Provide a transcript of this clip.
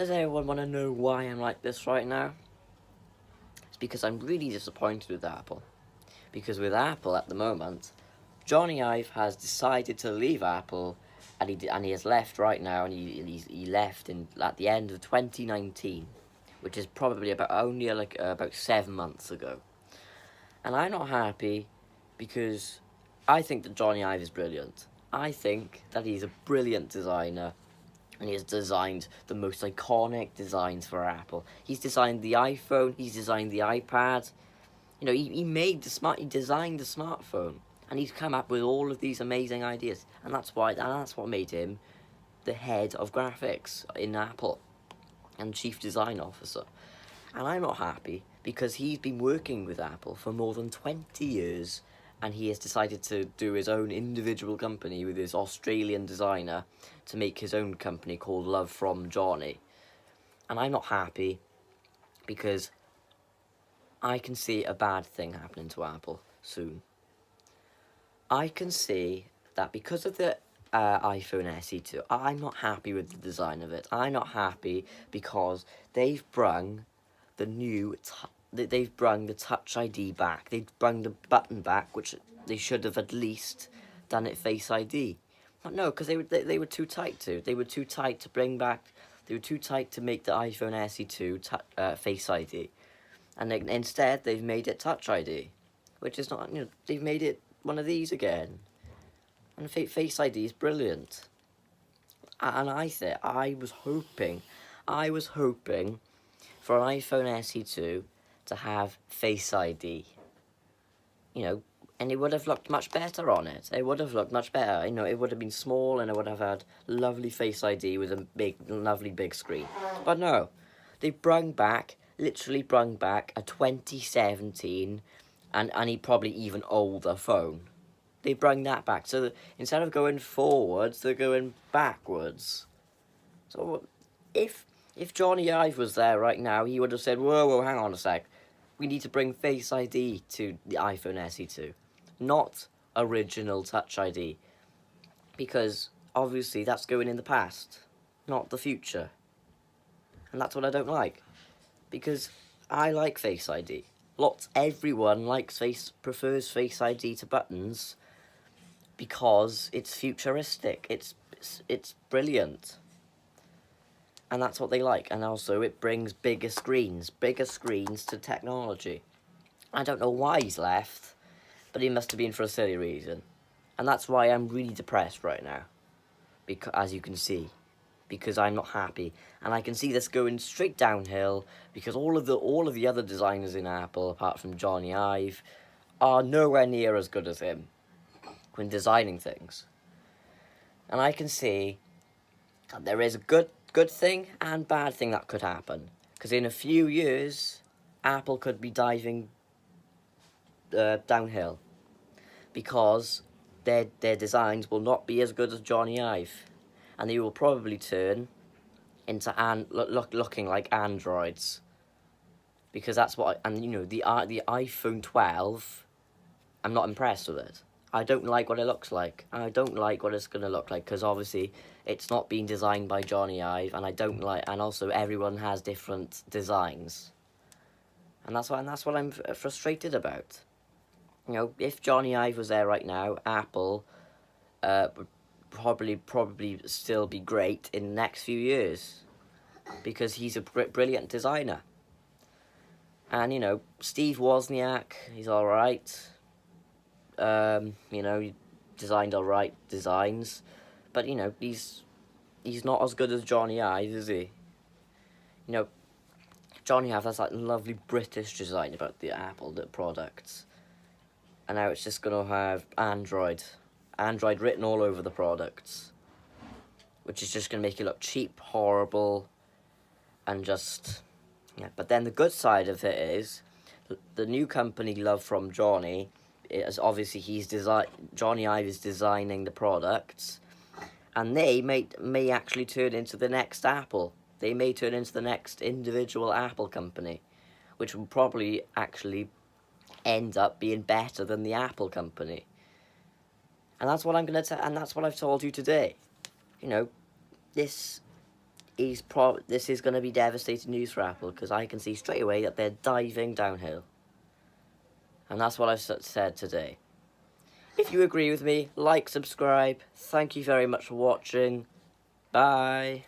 Does everyone want to know why I'm like this right now? It's because I'm really disappointed with Apple. Because with Apple at the moment, Johnny Ive has decided to leave Apple, and he has left right now, and he left at the end of 2019, which is probably about 7 months ago. And I'm not happy because I think that Johnny Ive is brilliant. I think that he's a brilliant designer, and he has designed the most iconic designs for Apple. He's designed the iPhone, he's designed the iPad. He designed the smartphone, and he's come up with all of these amazing ideas, and that's what made him the head of graphics in Apple and chief design officer. And I'm not happy because he's been working with Apple for more than 20 years, and he has decided to do his own individual company with his Australian designer to make his own company called Love From Johnny. And I'm not happy because I can see a bad thing happening to Apple soon. I can see that because of the iPhone SE2, I'm not happy with the design of it. I'm not happy because they've brung the they've brung the Touch ID back. They've brung the button back, which they should have at least done it Face ID. But no, because they were too tight to. They were too tight to bring back. They were too tight to make the iPhone SE2 Face ID, and instead they've made it Touch ID, which is not. They've made it one of these again, and Face ID is brilliant. And I was hoping for an iPhone SE2 to have Face ID. And it would have looked much better on it. It would have looked much better. It would have been small, and it would have had lovely Face ID with a lovely big screen. But no, they literally brung back a 2017 and he probably even older phone. They brung that back. So instead of going forwards, they're going backwards. So if Johnny Ive was there right now, he would have said, whoa, hang on a sec. We need to bring Face ID to the iPhone SE2, not original Touch ID. Because, obviously, that's going in the past, not the future. And that's what I don't like. Because I like Face ID. Everyone prefers Face ID to buttons because it's futuristic. It's brilliant. And that's what they like. And also, it brings bigger screens to technology. I don't know why he's left, but he must have been for a silly reason. And that's why I'm really depressed right now. Because, as you can see, because I'm not happy. And I can see this going straight downhill because all of the other designers in Apple, apart from Johnny Ive, are nowhere near as good as him when designing things. And I can see that there is a good thing and bad thing that could happen. Because in a few years, Apple could be diving downhill. Because their designs will not be as good as Johnny Ive. And they will probably turn into looking like Androids. Because that's what... the iPhone 12, I'm not impressed with it. I don't like what it looks like. I don't like what it's going to look like. Because obviously, it's not being designed by Johnny Ive. And I don't like... And also, everyone has different designs. And that's what I'm frustrated about. If Johnny Ive was there right now, Apple would probably still be great in the next few years. Because he's a brilliant designer. And, Steve Wozniak, he's alright. He designed alright designs. But, he's not as good as Johnny Ive, is he? Johnny Ive has that lovely British design about the Apple products. And now it's just going to have Android written all over the products. Which is just going to make it look cheap, horrible, and just... Yeah. But then the good side of it is, the new company, Love From Johnny, is obviously Johnny Ive is designing the products, and they may actually turn into the next Apple. They may turn into the next individual Apple company, which will probably actually end up being better than the Apple company. And that's what and that's what I've told you today. This this is going to be devastating news for Apple, because I can see straight away that they're diving downhill. And that's what I've said today. If you agree with me, like, subscribe. Thank you very much for watching. Bye.